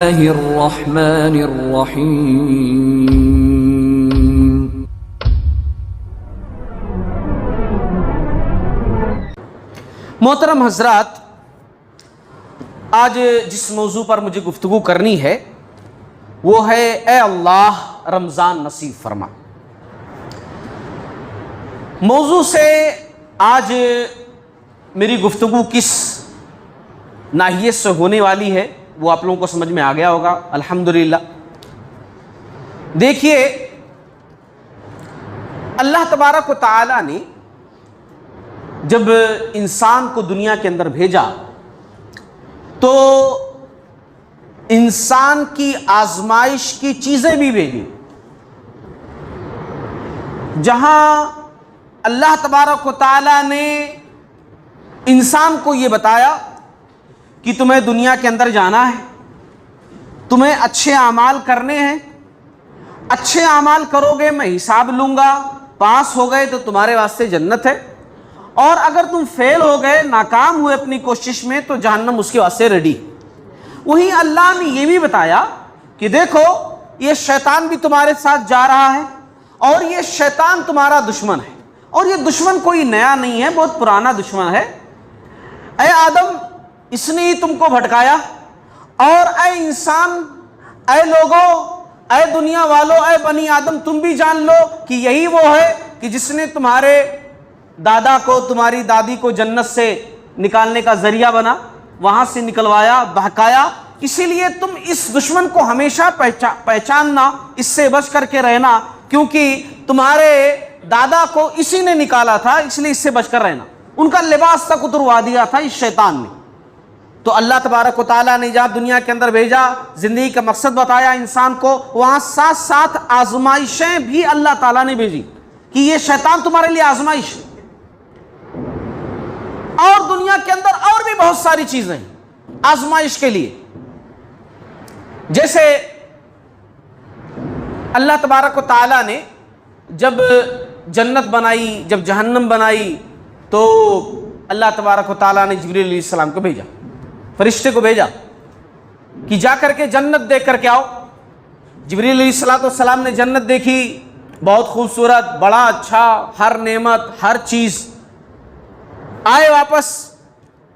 الرحمن الرحیم۔ محترم حضرات، آج جس موضوع پر مجھے گفتگو کرنی ہے وہ ہے اے اللہ رمضان نصیب فرما۔ موضوع سے آج میری گفتگو کس ناحیت سے ہونے والی ہے وہ آپ لوگوں کو سمجھ میں آ گیا ہوگا الحمدللہ۔ دیکھیے، اللہ تبارک و تعالی نے جب انسان کو دنیا کے اندر بھیجا تو انسان کی آزمائش کی چیزیں بھی بھیجی، جہاں اللہ تبارک و تعالی نے انسان کو یہ بتایا کہ تمہیں دنیا کے اندر جانا ہے، تمہیں اچھے اعمال کرنے ہیں، اچھے اعمال کرو گے میں حساب لوں گا، پاس ہو گئے تو تمہارے واسطے جنت ہے، اور اگر تم فیل ہو گئے، ناکام ہوئے اپنی کوشش میں، تو جہنم اس کے واسطے ریڈی۔ وہیں اللہ نے یہ بھی بتایا کہ دیکھو یہ شیطان بھی تمہارے ساتھ جا رہا ہے، اور یہ شیطان تمہارا دشمن ہے، اور یہ دشمن کوئی نیا نہیں ہے، بہت پرانا دشمن ہے۔ اے آدم، اس نے ہی تم کو بھٹکایا، اور اے انسان، اے لوگوں، اے دنیا والوں، اے بنی آدم، تم بھی جان لو کہ یہی وہ ہے کہ جس نے تمہارے دادا کو، تمہاری دادی کو جنت سے نکالنے کا ذریعہ بنا، وہاں سے نکلوایا، بہکایا۔ اسی لیے تم اس دشمن کو ہمیشہ پہچاننا، اس سے بچ کر کے رہنا، کیونکہ تمہارے دادا کو اسی نے نکالا تھا، اس لیے اس سے بچ کر رہنا۔ ان کا لباس تک اتروا دیا تھا اس شیطان نے۔ تو اللہ تبارک و تعالیٰ نے جہاں دنیا کے اندر بھیجا، زندگی کا مقصد بتایا انسان کو، وہاں ساتھ ساتھ آزمائشیں بھی اللہ تعالیٰ نے بھیجی کہ یہ شیطان تمہارے لیے آزمائش ہے۔ اور دنیا کے اندر اور بھی بہت ساری چیزیں ہیں آزمائش کے لیے، جیسے اللہ تبارک و تعالیٰ نے جب جنت بنائی، جب جہنم بنائی، تو اللہ تبارک و تعالیٰ نے جبریل علیہ السلام کو بھیجا، فرشتے کو بھیجا کہ جا کر کے جنت دیکھ کر کے آؤ۔ جبریل علیہ السلام نے جنت دیکھی، بہت خوبصورت، بڑا اچھا، ہر نعمت، ہر چیز۔ آئے واپس،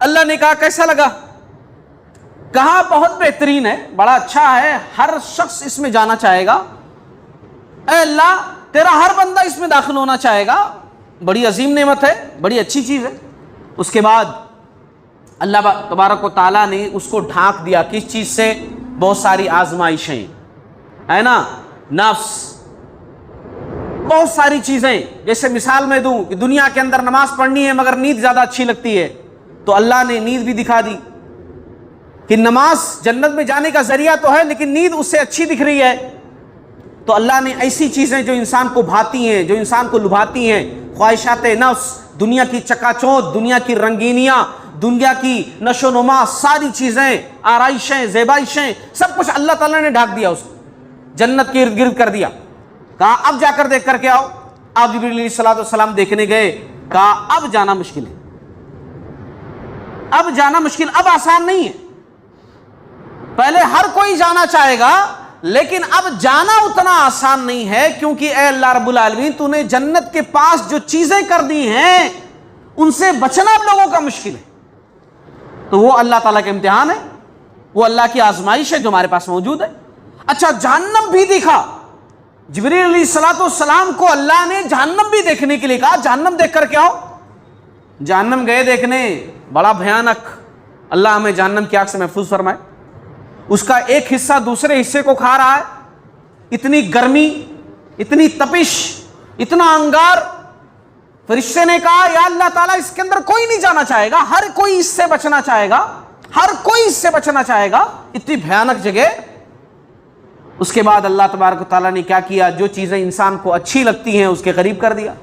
اللہ نے کہا کیسا لگا؟ کہا بہت بہترین ہے، بڑا اچھا ہے، ہر شخص اس میں جانا چاہے گا۔ اے اللہ، تیرا ہر بندہ اس میں داخل ہونا چاہے گا، بڑی عظیم نعمت ہے، بڑی اچھی چیز ہے۔ اس کے بعد اللہ تبارک و تعالیٰ نے اس کو ڈھانک دیا، کس چیز سے؟ بہت ساری آزمائشیں، ہے نا، نفس، بہت ساری چیزیں۔ جیسے مثال میں دوں کہ دنیا کے اندر نماز پڑھنی ہے مگر نیند زیادہ اچھی لگتی ہے، تو اللہ نے نیند بھی دکھا دی کہ نماز جنت میں جانے کا ذریعہ تو ہے، لیکن نیند اس سے اچھی دکھ رہی ہے۔ تو اللہ نے ایسی چیزیں جو انسان کو بھاتی ہیں، جو انسان کو لبھاتی ہیں، خواہشات نفس، دنیا کی چکا چوند، دنیا کی رنگینیاں، دنیا کی نشو و نما، ساری چیزیں، آرائشیں، زیبائشیں، سب کچھ اللہ تعالیٰ نے ڈھانک دیا، اس کو جنت کے ارد گرد کر دیا۔ کہا اب جا کر دیکھ کر کے آؤ۔ آپ جبریل علیہ السلام دیکھنے گئے، کہا اب جانا مشکل ہے، اب جانا مشکل، اب آسان نہیں ہے۔ پہلے ہر کوئی جانا چاہے گا، لیکن اب جانا اتنا آسان نہیں ہے، کیونکہ اے اللہ رب العالمین، تو نے جنت کے پاس جو چیزیں کر دی ہیں ان سے بچنا اب لوگوں کا مشکل ہے۔ تو وہ اللہ تعالیٰ کا امتحان ہے، وہ اللہ کی آزمائش ہے جو ہمارے پاس موجود ہے۔ اچھا، جہنم بھی دکھا، جبریل علیہ السلام کو اللہ نے جہنم بھی دیکھنے کے لیے کہا، جہنم دیکھ کر کے آؤ۔ جہنم گئے دیکھنے، بڑا بھیانک، اللہ ہمیں جہنم کی آگ سے محفوظ فرمائے۔ اس کا ایک حصہ دوسرے حصے کو کھا رہا ہے، اتنی گرمی، اتنی تپش، اتنا انگار۔ فرشتے نے کہا یا اللہ تعالیٰ، اس کے اندر کوئی نہیں جانا چاہے گا، ہر کوئی اس سے بچنا چاہے گا، ہر کوئی اس سے بچنا چاہے گا، اتنی بھیانک جگہ۔ اس کے بعد اللہ تبارک و تعالیٰ نے کیا کیا؟ جو چیزیں انسان کو اچھی لگتی ہیں اس کے قریب کر دیا۔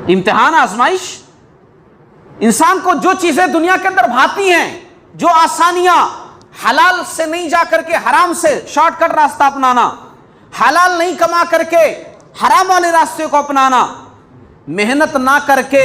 امتحان، آزمائش۔ انسان کو جو چیزیں دنیا کے اندر بھاتی ہیں، جو آسانیاں، حلال سے نہیں جا کر کے حرام سے شارٹ کٹ راستہ اپنانا، حلال نہیں کما کر کے حرام والے راستے کو اپنانا، محنت نہ کر کے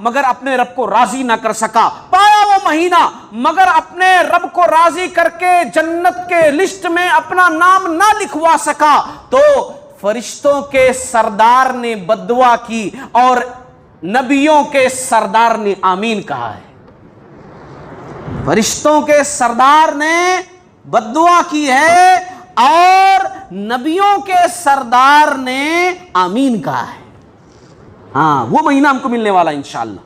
مگر اپنے رب کو راضی نہ کر سکا، پایا وہ مہینہ مگر اپنے رب کو راضی کر کے جنت کے لسٹ میں اپنا نام نہ لکھوا سکا، تو فرشتوں کے سردار نے بد دعا کی اور نبیوں کے سردار نے آمین کہا ہے۔ فرشتوں کے سردار نے بد دعا کی ہے اور نبیوں کے سردار نے آمین کہا ہے۔ ہاں، وہ مہینہ ہم کو ملنے والا ہے انشاءاللہ،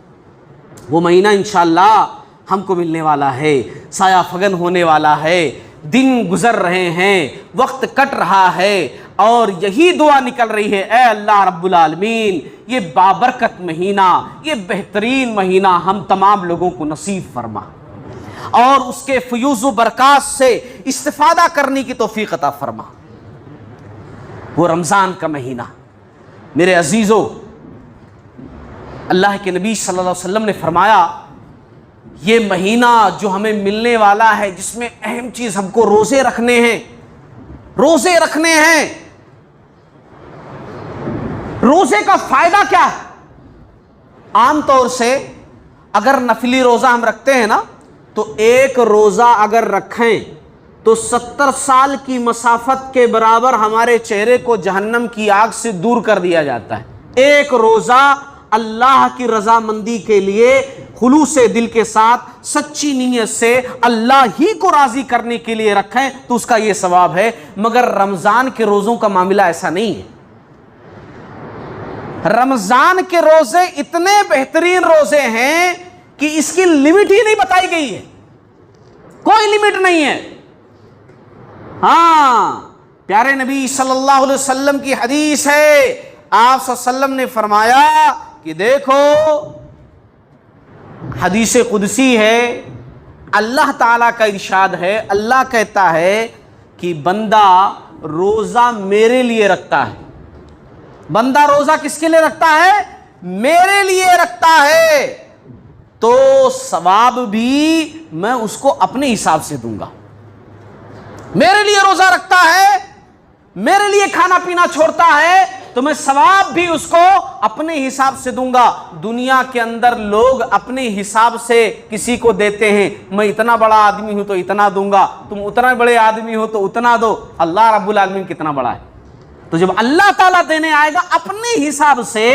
وہ مہینہ انشاءاللہ ہم کو ملنے والا ہے، سایہ فگن ہونے والا ہے، دن گزر رہے ہیں، وقت کٹ رہا ہے اور یہی دعا نکل رہی ہے، اے اللہ رب العالمین یہ بابرکت مہینہ، یہ بہترین مہینہ ہم تمام لوگوں کو نصیب فرما اور اس کے فیوز و برکات سے استفادہ کرنے کی توفیق عطا فرما۔ وہ رمضان کا مہینہ، میرے عزیزو، اللہ کے نبی صلی اللہ علیہ وسلم نے فرمایا یہ مہینہ جو ہمیں ملنے والا ہے، جس میں اہم چیز ہم کو روزے رکھنے ہیں، روزے رکھنے ہیں۔ روزے کا فائدہ کیا ہے؟ عام طور سے اگر نفلی روزہ ہم رکھتے ہیں نا، تو ایک روزہ اگر رکھیں تو 70 سال کی مسافت کے برابر ہمارے چہرے کو جہنم کی آگ سے دور کر دیا جاتا ہے۔ ایک روزہ اللہ کی رضامندی کے لیے خلوص دل کے ساتھ سچی نیت سے اللہ ہی کو راضی کرنے کے لیے رکھیں تو اس کا یہ ثواب ہے، مگر رمضان کے روزوں کا معاملہ ایسا نہیں ہے۔ رمضان کے روزے اتنے بہترین روزے ہیں کہ اس کی لمٹ ہی نہیں بتائی گئی ہے، کوئی لمٹ نہیں ہے۔ ہاں، پیارے نبی صلی اللہ علیہ وسلم کی حدیث ہے، آپ صلی اللہ علیہ وسلم نے فرمایا کہ دیکھو، حدیث قدسی ہے، اللہ تعالیٰ کا ارشاد ہے، اللہ کہتا ہے کہ بندہ روزہ میرے لیے رکھتا ہے۔ بندہ روزہ کس کے لیے رکھتا ہے؟ میرے لیے رکھتا ہے، تو ثواب بھی میں اس کو اپنے حساب سے دوں گا۔ میرے لیے روزہ رکھتا ہے، میرے لیے کھانا پینا چھوڑتا ہے، تو میں ثواب بھی اس کو اپنے حساب سے دوں گا۔ دنیا کے اندر لوگ اپنے حساب سے کسی کو دیتے ہیں، میں اتنا بڑا آدمی ہوں تو اتنا دوں گا، تم اتنا بڑے آدمی ہو تو اتنا دو۔ اللہ رب العالمین کتنا بڑا ہے، تو جب اللہ تعالیٰ دینے آئے گا اپنے حساب سے،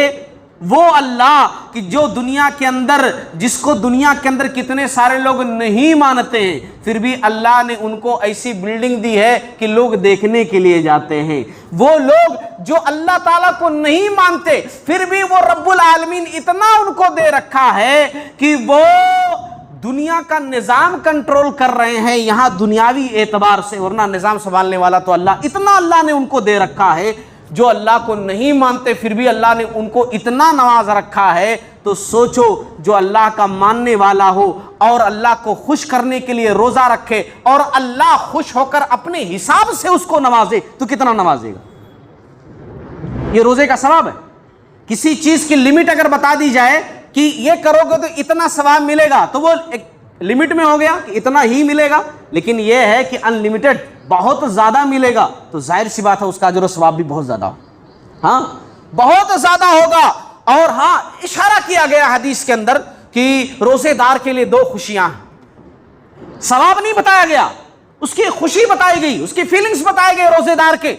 وہ اللہ کہ جو دنیا کے اندر، جس کو دنیا کے اندر کتنے سارے لوگ نہیں مانتے ہیں، پھر بھی اللہ نے ان کو ایسی بلڈنگ دی ہے کہ لوگ دیکھنے کے لیے جاتے ہیں۔ وہ لوگ جو اللہ تعالیٰ کو نہیں مانتے، پھر بھی وہ رب العالمین اتنا ان کو دے رکھا ہے کہ وہ دنیا کا نظام کنٹرول کر رہے ہیں یہاں دنیاوی اعتبار سے، ورنہ نظام سنبھالنے والا تو اللہ، اتنا اللہ نے ان کو دے رکھا ہے۔ جو اللہ کو نہیں مانتے پھر بھی اللہ نے ان کو اتنا نواز رکھا ہے، تو سوچو جو اللہ کا ماننے والا ہو اور اللہ کو خوش کرنے کے لیے روزہ رکھے اور اللہ خوش ہو کر اپنے حساب سے اس کو نوازے تو کتنا نوازے گا۔ یہ روزے کا ثواب ہے۔ کسی چیز کی لمٹ اگر بتا دی جائے کہ یہ کرو گے تو اتنا ثواب ملے گا، تو وہ ایک لمٹ میں ہو گیا کہ اتنا ہی ملے گا، لیکن یہ ہے کہ انلمیٹڈ بہت زیادہ ملے گا، تو ظاہر سی بات ہے اس کا اجر و ثواب بھی بہت زیادہ ہو، ہاں بہت زیادہ ہوگا۔ اور ہاں، اشارہ کیا گیا حدیث کے اندر کہ روزے دار کے لیے 2 خوشیاں ہیں، ثواب نہیں بتایا گیا، اس کی خوشی بتائی گئی، اس کی فیلنگز بتائے گئے روزے دار کے۔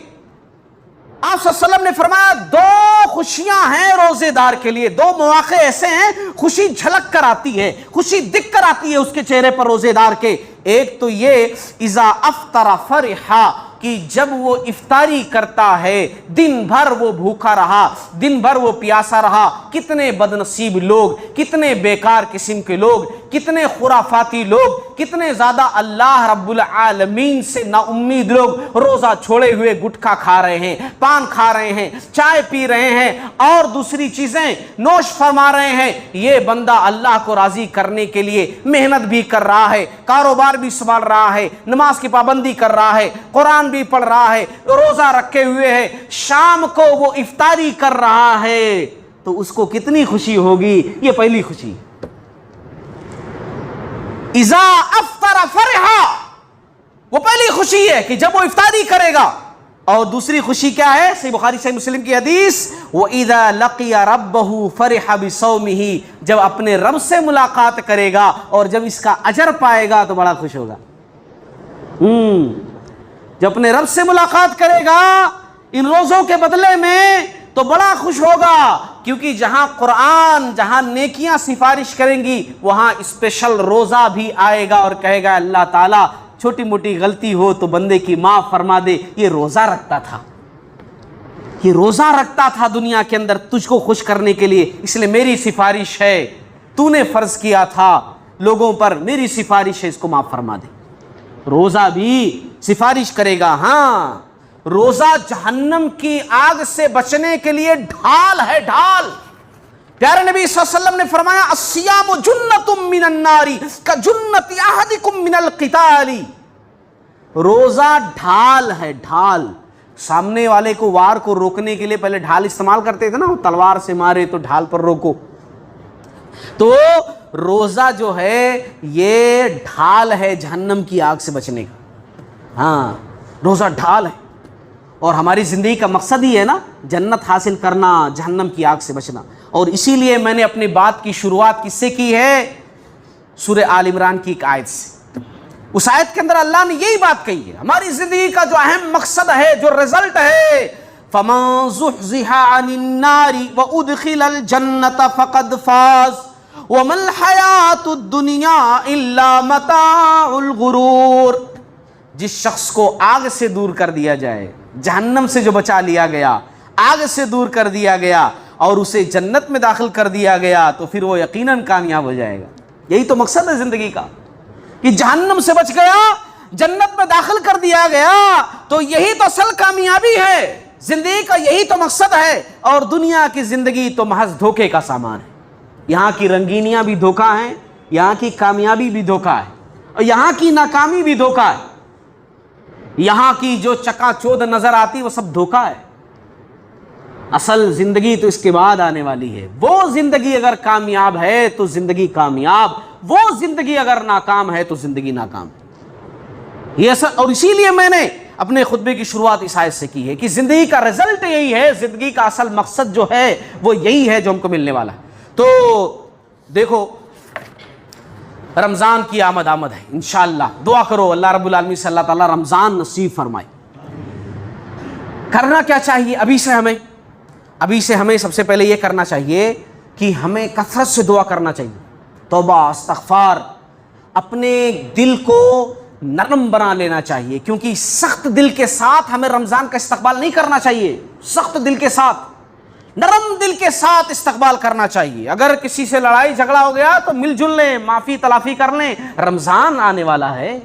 آپ صلی اللہ علیہ وسلم نے فرمایا 2 خوشیاں ہیں روزے دار کے لیے، 2 مواقع ایسے ہیں خوشی جھلک کر آتی ہے، خوشی دکھ کر آتی ہے اس کے چہرے پر روزے دار کے۔ ایک تو یہ اذا افطر فرحا، کہ جب وہ افطاری کرتا ہے، دن بھر وہ بھوکا رہا، دن بھر وہ پیاسا رہا۔ کتنے بد نصیب لوگ، کتنے بیکار قسم کے لوگ، کتنے خرافاتی لوگ، کتنے زیادہ اللہ رب العالمین سے نا امید لوگ روزہ چھوڑے ہوئے گٹکا کھا رہے ہیں، پان کھا رہے ہیں، چائے پی رہے ہیں اور دوسری چیزیں نوش فرما رہے ہیں۔ یہ بندہ اللہ کو راضی کرنے کے لیے محنت بھی کر رہا ہے، کاروبار بھی سنبھال رہا ہے، نماز کی پابندی کر رہا ہے، قرآن بھی پڑھ رہا ہے، روزہ رکھے ہوئے ہے، شام کو وہ افطاری کر رہا ہے، تو اس کو کتنی خوشی ہوگی۔ یہ پہلی خوشی، اذا افطر فرحا، وہ پہلی خوشی ہے کہ جب وہ افطاری کرے گا اور دوسری خوشی کیا ہے؟ صحیح بخاری صحیح مسلم کی حدیث، وَإِذَا لَقِيَ رَبَّهُ فَرِحَ بِصَوْمِهِ، جب اپنے رب سے ملاقات کرے گا اور جب اس کا اجر پائے گا تو بڑا خوش ہوگا۔ جب اپنے رب سے ملاقات کرے گا ان روزوں کے بدلے میں تو بڑا خوش ہوگا، کیونکہ جہاں قرآن، جہاں نیکیاں سفارش کریں گی وہاں اسپیشل روزہ بھی آئے گا اور کہے گا اللہ تعالیٰ چھوٹی موٹی غلطی ہو تو بندے کی معاف فرما دے، یہ روزہ رکھتا تھا، یہ روزہ رکھتا تھا دنیا کے اندر تجھ کو خوش کرنے کے لیے، اس لیے میری سفارش ہے، تو نے فرض کیا تھا لوگوں پر، میری سفارش ہے اس کو معاف فرما دے۔ روزہ بھی سفارش کرے گا۔ ہاں، روزہ جہنم کی آگ سے بچنے کے لیے ڈھال ہے، ڈھال۔ پیارے نبی صلی اللہ علیہ وسلم نے فرمایا الصیام جنۃ من النار کجنۃ احدکم من القتال، روزہ ڈھال ہے، ڈھال۔ سامنے والے کو وار کو روکنے کے لیے پہلے ڈھال استعمال کرتے تھے نا، تلوار سے مارے تو ڈھال پر روکو، تو روزہ جو ہے یہ ڈھال ہے جہنم کی آگ سے بچنے کا۔ ہاں، روزہ ڈھال ہے، اور ہماری زندگی کا مقصد ہی ہے نا جنت حاصل کرنا، جہنم کی آگ سے بچنا۔ اور اسی لیے میں نے اپنی بات کی شروعات کس سے کی ہے؟ سورہ آل عمران کی ایک آیت سے۔ اس آیت کے اندر اللہ نے یہی بات کہی ہے، ہماری زندگی کا جو اہم مقصد ہے، جو رزلٹ ہے، فَمَن زُحْزِحَ عَنِ النَّارِ وَأُدْخِلَ الْجَنَّةَ فَقَدْ فَازَ وَمَا الْحَيَاةُ الدُّنْيَا إِلَّا مَتَاعُ الْغُرُورِ، جس شخص کو آگ سے دور کر دیا جائے، جہنم سے جو بچا لیا گیا، آگ سے دور کر دیا گیا اور اسے جنت میں داخل کر دیا گیا تو پھر وہ یقیناً کامیاب ہو جائے گا۔ یہی تو مقصد ہے زندگی کا، کہ جہنم سے بچ گیا، جنت میں داخل کر دیا گیا، تو یہی تو اصل کامیابی ہے، زندگی کا یہی تو مقصد ہے۔ اور دنیا کی زندگی تو محض دھوکے کا سامان ہے، یہاں کی رنگینیاں بھی دھوکہ ہیں، یہاں کی کامیابی بھی دھوکہ ہے، اور یہاں کی ناکامی بھی دھوکہ ہے، یہاں کی جو چکا چوند نظر آتی وہ سب دھوکہ ہے۔ اصل زندگی تو اس کے بعد آنے والی ہے، وہ زندگی اگر کامیاب ہے تو زندگی کامیاب، وہ زندگی اگر ناکام ہے تو زندگی ناکام۔ یہ اصل، اور اسی لیے میں نے اپنے خطبے کی شروعات اس آیت سے کی ہے کہ زندگی کا رزلٹ یہی ہے، زندگی کا اصل مقصد جو ہے وہ یہی ہے جو ہم کو ملنے والا ہے۔ تو دیکھو رمضان کی آمد ہے، انشاءاللہ دعا کرو اللہ رب العالمین سے اللہ تعالیٰ رمضان نصیب فرمائے۔ کرنا کیا چاہیے ابھی سے ہمیں سب سے پہلے یہ کرنا چاہیے کہ ہمیں کثرت سے دعا کرنا چاہیے، توبہ، استغفار، اپنے دل کو نرم بنا لینا چاہیے، کیونکہ سخت دل کے ساتھ ہمیں رمضان کا استقبال نہیں کرنا چاہیے، سخت دل کے ساتھ، نرم دل کے ساتھ استقبال کرنا چاہیے۔ اگر کسی سے لڑائی جھگڑا ہو گیا تو مل جل لیں، معافی تلافی کر لیں، رمضان آنے والا ہے،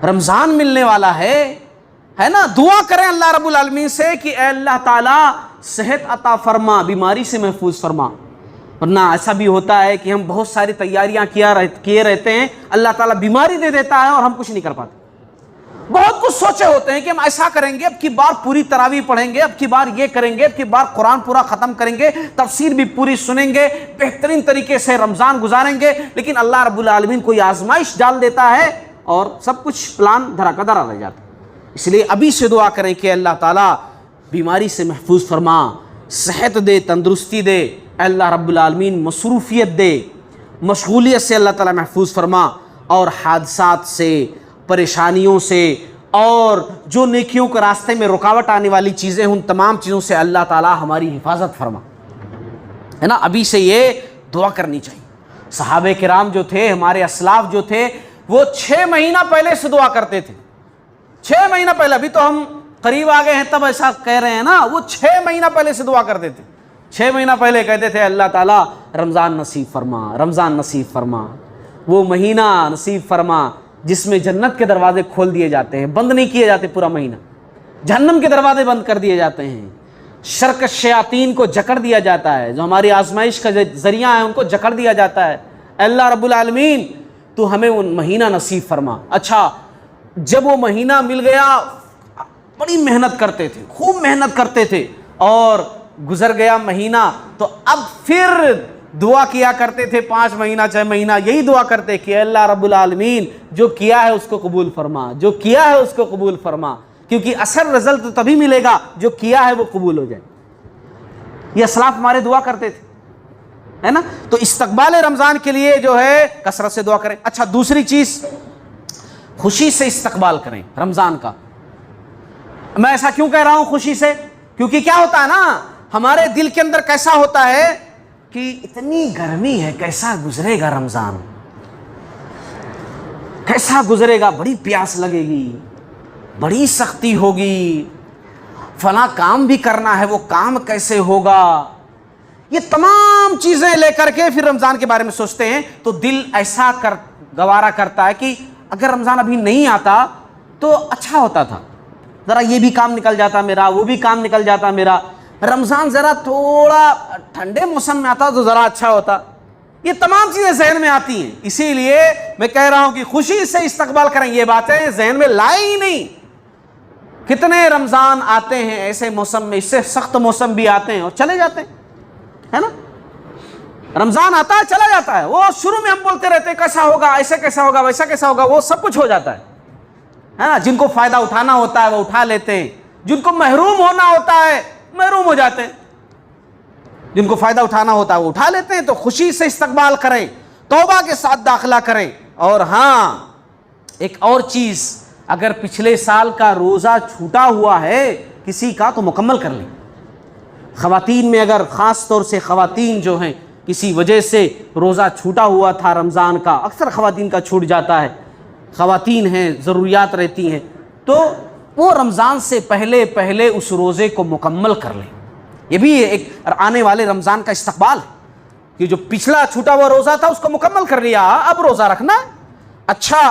رمضان ملنے والا ہے نا۔ دعا کریں اللہ رب العالمین سے کہ اے اللہ تعالیٰ صحت عطا فرما، بیماری سے محفوظ فرما، ورنہ ایسا بھی ہوتا ہے کہ ہم بہت ساری تیاریاں کیے رہتے ہیں، اللہ تعالیٰ بیماری دے دیتا ہے اور ہم کچھ نہیں کر پاتے۔ بہت کچھ سوچے ہوتے ہیں کہ ہم ایسا کریں گے، اب کی بار پوری تراویح پڑھیں گے، اب کی بار یہ کریں گے، اب کی بار قرآن پورا ختم کریں گے، تفسیر بھی پوری سنیں گے، بہترین طریقے سے رمضان گزاریں گے، لیکن اللہ رب العالمین کوئی آزمائش ڈال دیتا ہے اور سب کچھ پلان دھرا کا دھرا رہ جاتا ہے۔ اس لیے ابھی سے دعا کریں کہ اللہ تعالیٰ بیماری سے محفوظ فرما، صحت دے، تندرستی دے، اللہ رب العالمین مصروفیت دے، مشغولیت سے اللہ تعالیٰ محفوظ فرما، اور حادثات سے، پریشانیوں سے، اور جو نیکیوں کے راستے میں رکاوٹ آنے والی چیزیں، ان تمام چیزوں سے اللہ تعالیٰ ہماری حفاظت فرما، ہے نا۔ ابھی سے یہ دعا کرنی چاہیے۔ صحابہ کرام جو تھے، ہمارے اسلاف جو تھے، وہ 6 مہینہ پہلے سے دعا کرتے تھے، 6 مہینہ پہلے، ابھی تو ہم قریب آ گئے ہیں تب ایسا کہہ رہے ہیں نا، وہ 6 مہینہ پہلے سے دعا کرتے تھے، 6 مہینہ پہلے کہتے تھے اللہ تعالیٰ رمضان نصیب فرما، رمضان نصیب فرما، وہ مہینہ نصیب فرما جس میں جنت کے دروازے کھول دیے جاتے ہیں، بند نہیں کیے جاتے پورا مہینہ، جہنم کے دروازے بند کر دیے جاتے ہیں، شر کے شیاطین کو جکڑ دیا جاتا ہے، جو ہماری آزمائش کا ذریعہ ہے ان کو جکڑ دیا جاتا ہے۔ اللہ رب العالمین تو ہمیں وہ مہینہ نصیب فرما۔ اچھا، جب وہ مہینہ مل گیا، بڑی محنت کرتے تھے، خوب محنت کرتے تھے، اور گزر گیا مہینہ، تو اب پھر دعا کیا کرتے تھے 5 مہینہ 6 مہینہ، یہی دعا کرتے کہ اللہ رب العالمین جو کیا ہے اس کو قبول فرما، جو کیا ہے اس کو قبول فرما، کیونکہ اصل رزلٹ تو تبھی ملے گا جو کیا ہے وہ قبول ہو جائے. یہ اسلاف ہمارے دعا کرتے تھے, ہے نا. تو استقبال رمضان کے لیے جو ہے کثرت سے دعا کریں. اچھا دوسری چیز, خوشی سے استقبال کریں رمضان کا. میں ایسا کیوں کہہ رہا ہوں خوشی سے؟ کیونکہ کیا ہوتا ہے نا, ہمارے دل کے اندر کیسا ہوتا ہے کہ اتنی گرمی ہے, کیسا گزرے گا رمضان, کیسا گزرے گا, بڑی پیاس لگے گی, بڑی سختی ہوگی, فلاں کام بھی کرنا ہے, وہ کام کیسے ہوگا. یہ تمام چیزیں لے کر کے پھر رمضان کے بارے میں سوچتے ہیں, تو دل ایسا گوارا کرتا ہے کہ اگر رمضان ابھی نہیں آتا تو اچھا ہوتا تھا, ذرا یہ بھی کام نکل جاتا میرا, وہ بھی کام نکل جاتا میرا. رمضان ذرا تھوڑا ٹھنڈے موسم میں آتا تو ذرا اچھا ہوتا. یہ تمام چیزیں ذہن میں آتی ہیں. اسی لیے میں کہہ رہا ہوں کہ خوشی سے استقبال کریں. یہ باتیں ذہن میں لائیں ہی نہیں. کتنے رمضان آتے ہیں ایسے موسم میں, اس سے سخت موسم بھی آتے ہیں اور چلے جاتے ہیں, ہے نا. رمضان آتا ہے چلا جاتا ہے. وہ شروع میں ہم بولتے رہتے ہیں کیسا ہوگا, ایسے کیسا ہوگا, ویسا کیسا ہوگا, وہ سب کچھ ہو جاتا ہے نا. جن کو فائدہ اٹھانا ہوتا ہے وہ اٹھا لیتے ہیں, جن کو محروم ہونا ہوتا ہے محروم ہو جاتے ہیں. جن کو فائدہ اٹھانا ہوتا ہے وہ اٹھا لیتے ہیں. تو خوشی سے استقبال کریں, توبہ کے ساتھ داخلہ کریں. اور ہاں ایک اور چیز, اگر پچھلے سال کا روزہ چھوٹا ہوا ہے کسی کا تو مکمل کر لیں. خواتین میں اگر خاص طور سے خواتین جو ہیں کسی وجہ سے روزہ چھوٹا ہوا تھا رمضان کا, اکثر خواتین کا چھوٹ جاتا ہے, خواتین ہیں ضروریات رہتی ہیں, تو وہ رمضان سے پہلے اس روزے کو مکمل کر لیں. یہ بھی ایک آنے والے رمضان کا استقبال ہے کہ جو پچھلا چھوٹا ہوا روزہ تھا اس کو مکمل کر لیا, اب روزہ رکھنا. اچھا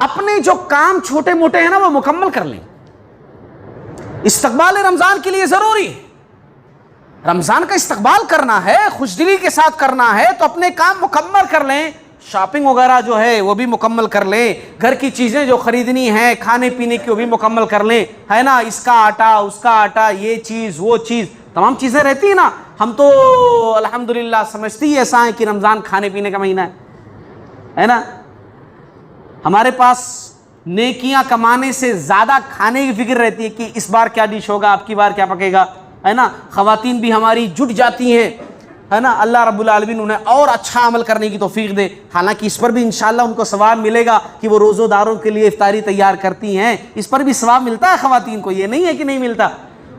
اپنے جو کام چھوٹے موٹے ہیں نا وہ مکمل کر لیں. استقبال رمضان کے لیے ضروری ہے. رمضان کا استقبال کرنا ہے, خوش دلی کے ساتھ کرنا ہے, تو اپنے کام مکمل کر لیں. شاپنگ وغیرہ جو ہے وہ بھی مکمل کر لیں. گھر کی چیزیں جو خریدنی ہیں کھانے پینے کی وہ بھی مکمل کر لیں, ہے نا. اس کا آٹا, اس کا آٹا, یہ چیز, وہ چیز, تمام چیزیں رہتی ہیں نا. ہم تو الحمدللہ سمجھتی ہی ایسا ہے کہ رمضان کھانے پینے کا مہینہ ہے نا. ہمارے پاس نیکیاں کمانے سے زیادہ کھانے کی فکر رہتی ہے کہ اس بار کیا ڈش ہوگا, اب کی بار کیا پکے گا, ہے نا. خواتین بھی ہماری جٹ جاتی ہیں, ہے نا. اللہ رب العالمین انہیں اور اچھا عمل کرنے کی توفیق دے. حالانکہ اس پر بھی انشاءاللہ ان کو ثواب ملے گا کہ وہ روزہ داروں کے لیے افطاری تیار کرتی ہیں, اس پر بھی ثواب ملتا ہے خواتین کو, یہ نہیں ہے کہ نہیں ملتا.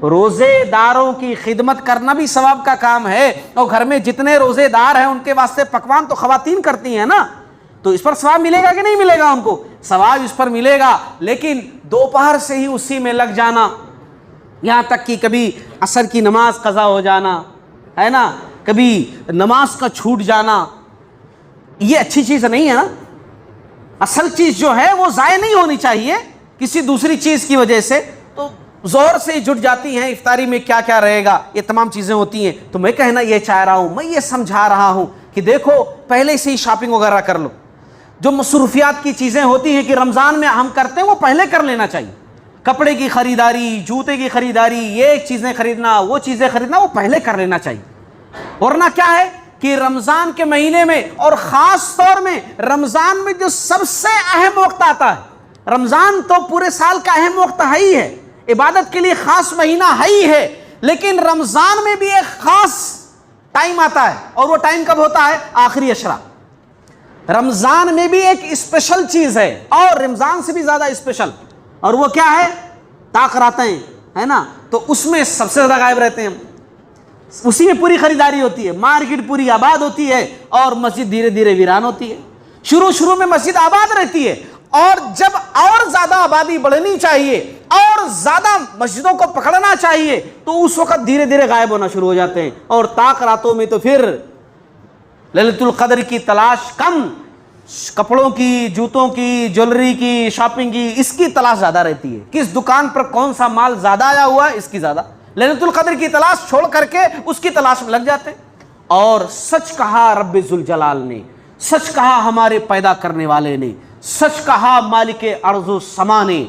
روزے داروں کی خدمت کرنا بھی ثواب کا کام ہے, اور گھر میں جتنے روزے دار ہیں ان کے واسطے پکوان تو خواتین کرتی ہیں نا, تو اس پر ثواب ملے گا کہ نہیں ملے گا؟ ان کو ثواب اس پر ملے گا. لیکن دوپہر سے ہی اسی میں لگ جانا, یہاں تک کہ کبھی عصر کی نماز قضا ہو جانا, ہے نا, کبھی نماز کا چھوٹ جانا, یہ اچھی چیز نہیں ہے نا. اصل چیز جو ہے وہ ضائع نہیں ہونی چاہیے کسی دوسری چیز کی وجہ سے. تو زور سے جٹ جاتی ہیں افطاری میں کیا کیا رہے گا, یہ تمام چیزیں ہوتی ہیں. تو میں کہنا یہ چاہ رہا ہوں, میں یہ سمجھا رہا ہوں کہ دیکھو پہلے سے ہی شاپنگ وغیرہ کر لو. جو مصروفیات کی چیزیں ہوتی ہیں کہ رمضان میں ہم کرتے ہیں وہ پہلے کر لینا چاہیے. کپڑے کی خریداری, جوتے کی خریداری, یہ چیزیں خریدنا, وہ چیزیں خریدنا, وہ پہلے کر لینا چاہیے. ورنہ کیا ہے کہ رمضان کے مہینے میں, اور خاص طور میں رمضان میں جو سب سے اہم وقت آتا ہے, رمضان تو پورے سال کا اہم وقت ہے ہی ہے, عبادت کے لیے خاص مہینہ ہے ہی ہے, لیکن رمضان میں بھی ایک خاص ٹائم آتا ہے. اور وہ ٹائم کب ہوتا ہے؟ آخری عشرہ. رمضان میں بھی ایک اسپیشل چیز ہے, اور رمضان سے بھی زیادہ اسپیشل, اور وہ کیا ہے؟ تاخراتیں, ہے نا. تو اس میں سب سے زیادہ غائب رہتے ہیں, اسی میں پوری خریداری ہوتی ہے, مارکیٹ پوری آباد ہوتی ہے, اور مسجد دھیرے دھیرے ویران ہوتی ہے. شروع میں مسجد آباد رہتی ہے, اور جب اور زیادہ آبادی بڑھنی چاہیے, اور زیادہ مسجدوں کو پکڑنا چاہیے, تو اس وقت دھیرے دھیرے غائب ہونا شروع ہو جاتے ہیں. اور طاق راتوں میں تو پھر للیلۃ القدر کی تلاش کم, کپڑوں کی, جوتوں کی, جویلری کی, شاپنگ کی, اس کی تلاش زیادہ رہتی ہے. کس دکان پر کون سا مال زیادہ آیا ہوا ہے, اس کی زیادہ. للیلۃ القدر کی تلاش چھوڑ کر کے اس کی تلاش میں لگ جاتے ہیں. اور سچ کہا رب ذوالجلال نے, سچ کہا ہمارے پیدا کرنے والے نے, سچ کہا مالک ارض و سما نے,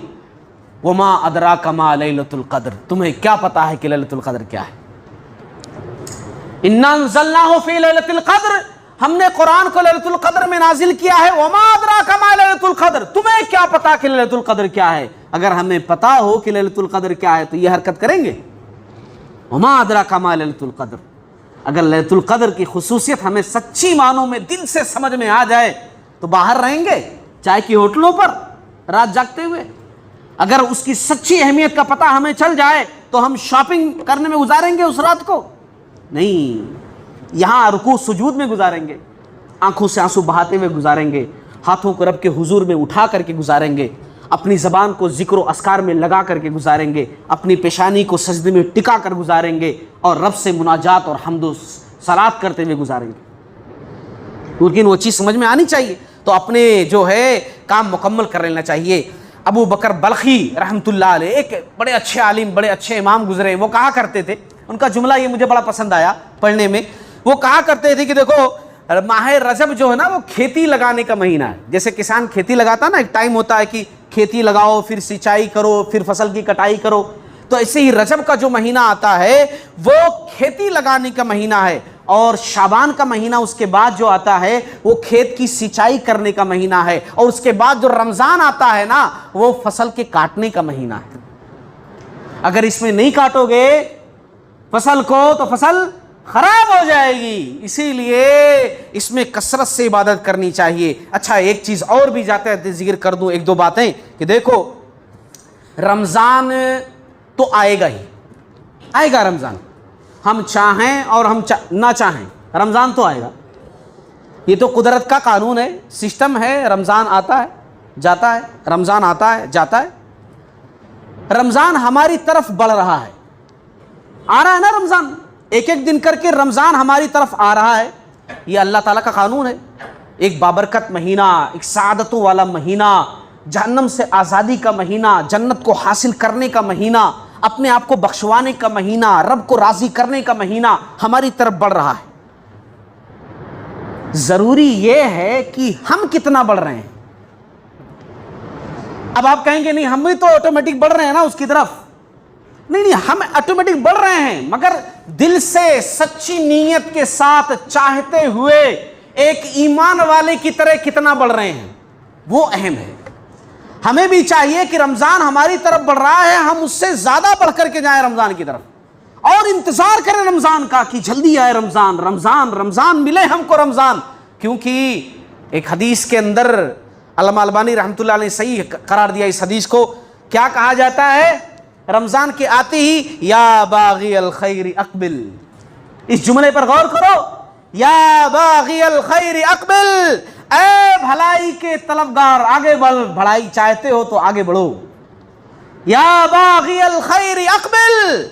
وما ادراک ما لیلۃ القدر, تمہیں کیا پتا ہے کہ لیلۃ القدر کیا ہے؟ انا انزلناہ فی لیلۃ القدر, ہم نے قرآن کو لیلۃ القدر میں نازل کیا ہے. وما ادراک ما لیلۃ القدر, تمہیں کیا پتا کہ لیلۃ القدر کیا ہے. اگر ہمیں پتا ہو کہ لیلۃ القدر کیا ہے تو یہ حرکت کریں گے. وما ادراک ما لیلۃ القدر. اگر لیلۃ القدر کی خصوصیت ہمیں سچی معنوں میں دل سے سمجھ میں آ جائے تو باہر رہیں گے چائے کی ہوٹلوں پر رات جاگتے ہوئے. اگر اس کی سچی اہمیت کا پتہ ہمیں چل جائے تو ہم شاپنگ کرنے میں گزاریں گے اس رات کو؟ نہیں. یہاں رکوع سجود میں گزاریں گے, آنکھوں سے آنسو بہاتے ہوئے گزاریں گے, ہاتھوں کو رب کے حضور میں اٹھا کر کے گزاریں گے, اپنی زبان کو ذکر و اذکار میں لگا کر کے گزاریں گے, اپنی پیشانی کو سجدے میں ٹکا کر گزاریں گے, اور رب سے مناجات اور حمد و صلات کرتے ہوئے گزاریں گے. لیکن وہ چیز سمجھ میں آنی چاہیے. تو اپنے جو ہے کام مکمل کر لینا چاہیے. ابو بکر بلخی رحمۃ اللہ علیہ ایک بڑے اچھے عالم, بڑے اچھے امام گزرے. وہ کہا کرتے تھے, ان کا جملہ یہ مجھے بڑا پسند آیا پڑھنے میں. وہ کہا کرتے تھے کہ دیکھو ماہ رجب جو ہے نا وہ کھیتی لگانے کا مہینہ ہے. جیسے کسان کھیتی لگاتا نا, ایک ٹائم ہوتا ہے کہ کھیتی لگاؤ, پھر سینچائی کرو, پھر فصل کی کٹائی کرو. تو ایسے ہی رجب کا جو مہینہ آتا ہے وہ کھیتی لگانے کا مہینہ ہے, اور شعبان کا مہینہ اس کے بعد جو آتا ہے وہ کھیت کی سینچائی کرنے کا مہینہ ہے, اور اس کے بعد جو رمضان آتا ہے نا وہ فصل کے کاٹنے کا مہینہ ہے. اگر اس میں نہیں کاٹو گے فصل کو تو فصل خراب ہو جائے گی. اسی لیے اس میں کثرت سے عبادت کرنی چاہیے. اچھا ایک چیز اور بھی جاتے ہیں ذکر کر دوں, ایک دو باتیں, کہ دیکھو رمضان تو آئے گا ہی, آئے گا رمضان. ہم چاہیں اور ہم نہ چاہیں رمضان تو آئے گا. یہ تو قدرت کا قانون ہے, سسٹم ہے. رمضان آتا ہے جاتا ہے, رمضان آتا ہے جاتا ہے. رمضان ہماری طرف بڑھ رہا ہے, آ رہا ہے نا رمضان, ایک ایک دن کر کے رمضان ہماری طرف آ رہا ہے. یہ اللہ تعالیٰ کا قانون ہے. ایک بابرکت مہینہ, ایک سعادتوں والا مہینہ, جہنم سے آزادی کا مہینہ, جنت کو حاصل کرنے کا مہینہ, اپنے آپ کو بخشوانے کا مہینہ, رب کو راضی کرنے کا مہینہ ہماری طرف بڑھ رہا ہے. ضروری یہ ہے کہ ہم کتنا بڑھ رہے ہیں. اب آپ کہیں گے نہیں ہم بھی تو آٹومیٹک بڑھ رہے ہیں نا اس کی طرف. نہیں, ہم آٹومیٹک بڑھ رہے ہیں, مگر دل سے سچی نیت کے ساتھ چاہتے ہوئے ایک ایمان والے کی طرح کتنا بڑھ رہے ہیں وہ اہم ہے. ہمیں بھی چاہیے کہ رمضان ہماری طرف بڑھ رہا ہے, ہم اس سے زیادہ بڑھ کر کے جائیں رمضان کی طرف, اور انتظار کریں رمضان کا کہ جلدی آئے رمضان, رمضان رمضان ملے ہم کو رمضان. کیونکہ ایک حدیث کے اندر علامہ البانی رحمۃ اللہ علیہ صحیح قرار دیا اس حدیث کو. کیا کہا جاتا ہے رمضان کے آتے ہی, یا باغی الخیر اقبل. اس جملے پر غور کرو, یا باغی الخیر اقبل, اے بھلائی کے طلبگار آگے بڑھ, بھلائی چاہتے ہو تو آگے بڑھو. یا باغی الخیر اقبل,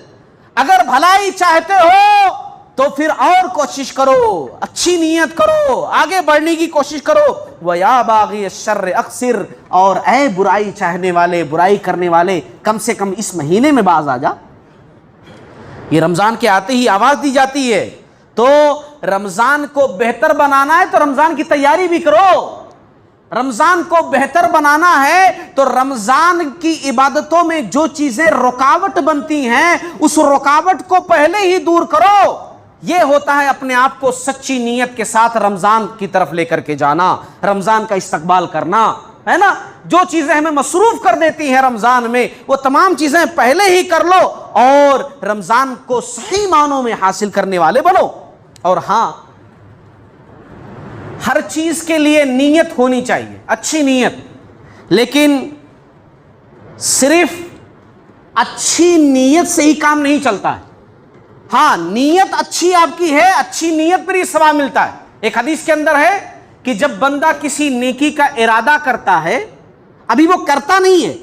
اگر بھلائی چاہتے ہو تو پھر اور کوشش کرو, اچھی نیت کرو, آگے بڑھنے کی کوشش کرو. وَيَا بَاغِيَ الشَّرِّ اقصر, اور اے برائی چاہنے والے, برائی کرنے والے, کم سے کم اس مہینے میں باز آ جا. یہ رمضان کے آتے ہی آواز دی جاتی ہے. تو رمضان کو بہتر بنانا ہے تو رمضان کی تیاری بھی کرو. رمضان کو بہتر بنانا ہے تو رمضان کی عبادتوں میں جو چیزیں رکاوٹ بنتی ہیں اس رکاوٹ کو پہلے ہی دور کرو. یہ ہوتا ہے اپنے آپ کو سچی نیت کے ساتھ رمضان کی طرف لے کر کے جانا, رمضان کا استقبال کرنا ہے نا. جو چیزیں ہمیں مصروف کر دیتی ہیں رمضان میں وہ تمام چیزیں پہلے ہی کر لو اور رمضان کو صحیح معنوں میں حاصل کرنے والے بنو. اور ہاں, ہر چیز کے لیے نیت ہونی چاہیے, اچھی نیت, لیکن صرف اچھی نیت سے ہی کام نہیں چلتا ہے. ہاں نیت اچھی آپ کی ہے, اچھی نیت پر ہی ثواب ملتا ہے. ایک حدیث کے اندر ہے کہ جب بندہ کسی نیکی کا ارادہ کرتا ہے, ابھی وہ کرتا نہیں ہے,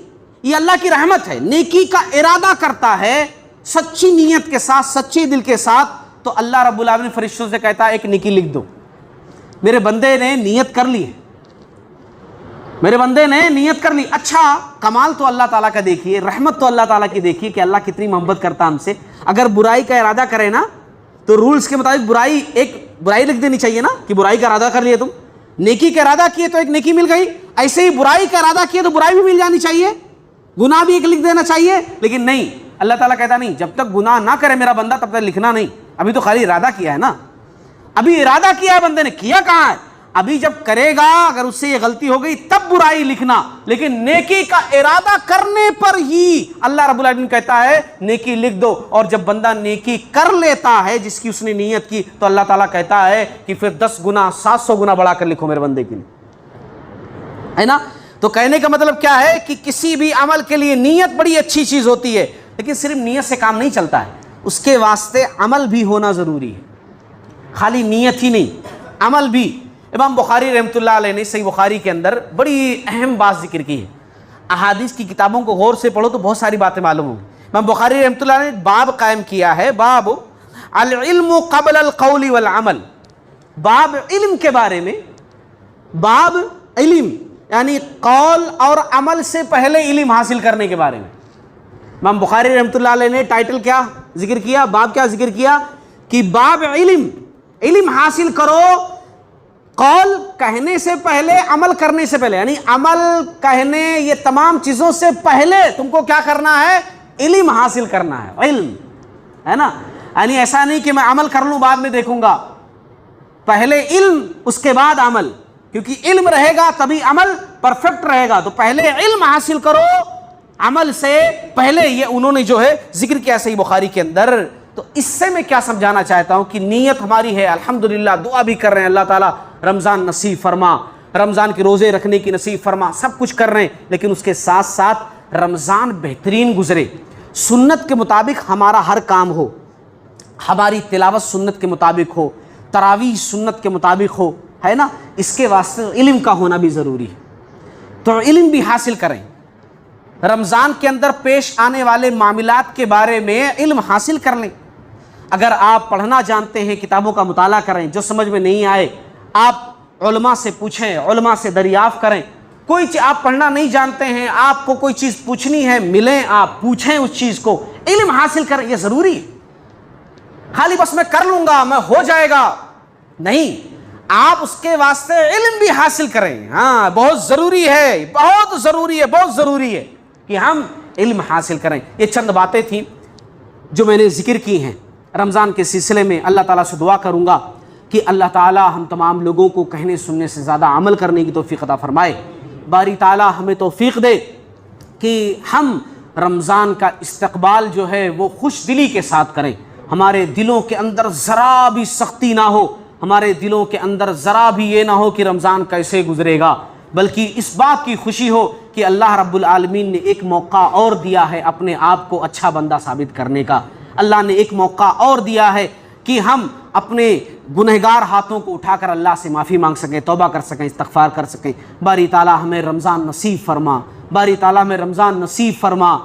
یہ اللہ کی رحمت ہے, نیکی کا ارادہ کرتا ہے سچی نیت کے ساتھ, سچے دل کے ساتھ, تو اللہ رب العالمین فرشتوں سے کہتا ہے ایک نیکی لکھ دو. میرے بندے نے نیت کر لی ہے, میرے بندے نے نیت کر لی. اچھا کمال تو اللہ تعالیٰ کا دیکھیے, رحمت تو اللہ تعالیٰ کی دیکھیے کہ اللہ کتنی محبت کرتا ہم سے. اگر برائی کا ارادہ کرے نا تو رولز کے مطابق برائی, ایک برائی لکھ دینی چاہیے نا, کہ برائی کا ارادہ کر لیے تم, نیکی کا ارادہ کیے تو ایک نیکی مل گئی. ایسے ہی برائی کا ارادہ کیے تو برائی بھی مل جانی چاہیے, گناہ بھی ایک لکھ دینا چاہیے. لیکن نہیں, اللہ تعالیٰ کہتا نہیں, جب تک گناہ نہ کرے میرا بندہ تب تک لکھنا نہیں. ابھی تو خالی ارادہ کیا ہے نا, ابھی ارادہ کیا ہے بندے نے, کیا کہاں ہے, ابھی جب کرے گا اگر اس سے یہ غلطی ہو گئی تب برائی لکھنا، لیکن نیکی کا ارادہ کرنے پر ہی اللہ رب العالمین کہتا ہے نیکی لکھ دو. اور جب بندہ نیکی کر لیتا ہے جس کی اس نے نیت کی تو اللہ تعالیٰ کہتا ہے کہ پھر 10 گنا 700 گنا بڑھا کر لکھو میرے بندے کے لیے، ہے نا. تو کہنے کا مطلب کیا ہے کہ کسی بھی عمل کے لیے نیت بڑی اچھی چیز ہوتی ہے، لیکن صرف نیت سے کام نہیں چلتا ہے، اس کے واسطے عمل بھی ہونا ضروری ہے. خالی نیت ہی نہیں، عمل بھی. امام بخاری رحمۃ اللہ علیہ نے صحیح بخاری کے اندر بڑی اہم بات ذکر کی ہے. احادیث کی کتابوں کو غور سے پڑھو تو بہت ساری باتیں معلوم ہوں گی. امام بخاری رحمۃ اللہ نے باب قائم کیا ہے، باب العلم قبل القول والعمل. باب علم کے بارے میں، باب علم یعنی قول اور عمل سے پہلے علم حاصل کرنے کے بارے میں. امام بخاری رحمۃ اللہ علیہ نے ٹائٹل کیا ذکر کیا، باب کیا ذکر کیا کہ باب علم، علم حاصل کرو قول کہنے سے پہلے، عمل کرنے سے پہلے. یعنی عمل کہنے یہ تمام چیزوں سے پہلے تم کو کیا کرنا ہے؟ علم حاصل کرنا ہے. علم ہے نا، یعنی ایسا نہیں کہ میں عمل کر لوں بعد میں دیکھوں گا، پہلے علم اس کے بعد عمل، کیونکہ علم رہے گا تبھی عمل پرفیکٹ رہے گا. تو پہلے علم حاصل کرو عمل سے پہلے، یہ انہوں نے جو ہے ذکر کیا صحیح بخاری کے اندر. تو اس سے میں کیا سمجھانا چاہتا ہوں کہ نیت ہماری ہے، الحمدللہ دعا بھی کر رہے ہیں اللہ تعالیٰ رمضان نصیب فرما، رمضان کے روزے رکھنے کی نصیب فرما، سب کچھ کر رہے ہیں، لیکن اس کے ساتھ ساتھ رمضان بہترین گزرے، سنت کے مطابق ہمارا ہر کام ہو، ہماری تلاوت سنت کے مطابق ہو، تراویح سنت کے مطابق ہو، ہے نا. اس کے واسطے علم کا ہونا بھی ضروری ہے. تو علم بھی حاصل کریں، رمضان کے اندر پیش آنے والے معاملات کے بارے میں علم حاصل کر لیں. اگر آپ پڑھنا جانتے ہیں کتابوں کا مطالعہ کریں، جو سمجھ میں نہیں آئے آپ علماء سے پوچھیں، علماء سے دریافت کریں. کوئی چیز آپ پڑھنا نہیں جانتے ہیں، آپ کو کوئی چیز پوچھنی ہے، ملیں آپ پوچھیں اس چیز کو، علم حاصل کریں. یہ ضروری ہے. خالی بس میں کر لوں گا میں ہو جائے گا نہیں، آپ اس کے واسطے علم بھی حاصل کریں. ہاں بہت ضروری ہے، بہت ضروری ہے، بہت ضروری ہے کہ ہم علم حاصل کریں. یہ چند باتیں تھیں جو میں نے ذکر کی ہیں رمضان کے سلسلے میں. اللہ تعالیٰ سے دعا کروں گا کہ اللہ تعالیٰ ہم تمام لوگوں کو کہنے سننے سے زیادہ عمل کرنے کی توفیق عطا فرمائے. باری تعالیٰ ہمیں توفیق دے کہ ہم رمضان کا استقبال جو ہے وہ خوش دلی کے ساتھ کریں. ہمارے دلوں کے اندر ذرا بھی سختی نہ ہو، ہمارے دلوں کے اندر ذرا بھی یہ نہ ہو کہ رمضان کیسے گزرے گا، بلکہ اس بات کی خوشی ہو کہ اللہ رب العالمین نے ایک موقع اور دیا ہے اپنے آپ کو اچھا بندہ ثابت کرنے کا. اللہ نے ایک موقع اور دیا ہے کہ ہم اپنے گنہگار ہاتھوں کو اٹھا کر اللہ سے معافی مانگ سکیں، توبہ کر سکیں، استغفار کر سکیں. باری تعالیٰ ہمیں رمضان نصیب فرما، باری تعالیٰ ہمیں رمضان نصیب فرما،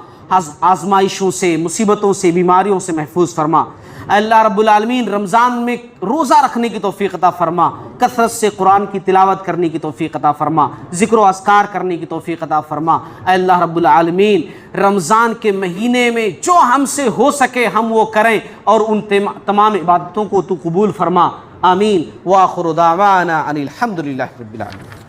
آزمائشوں سے، مصیبتوں سے، بیماریوں سے محفوظ فرما. اللہ رب العالمین رمضان میں روزہ رکھنے کی توفیق عطا فرما، کثرت سے قرآن کی تلاوت کرنے کی توفیق عطا فرما، ذکر و اذکار کرنے کی توفیق عطا فرما. اے اللہ رب العالمین رمضان کے مہینے میں جو ہم سے ہو سکے ہم وہ کریں اور ان تمام عبادتوں کو تو قبول فرما. آمین. وآخر دعوانا ان الحمد للہ رب العالمین.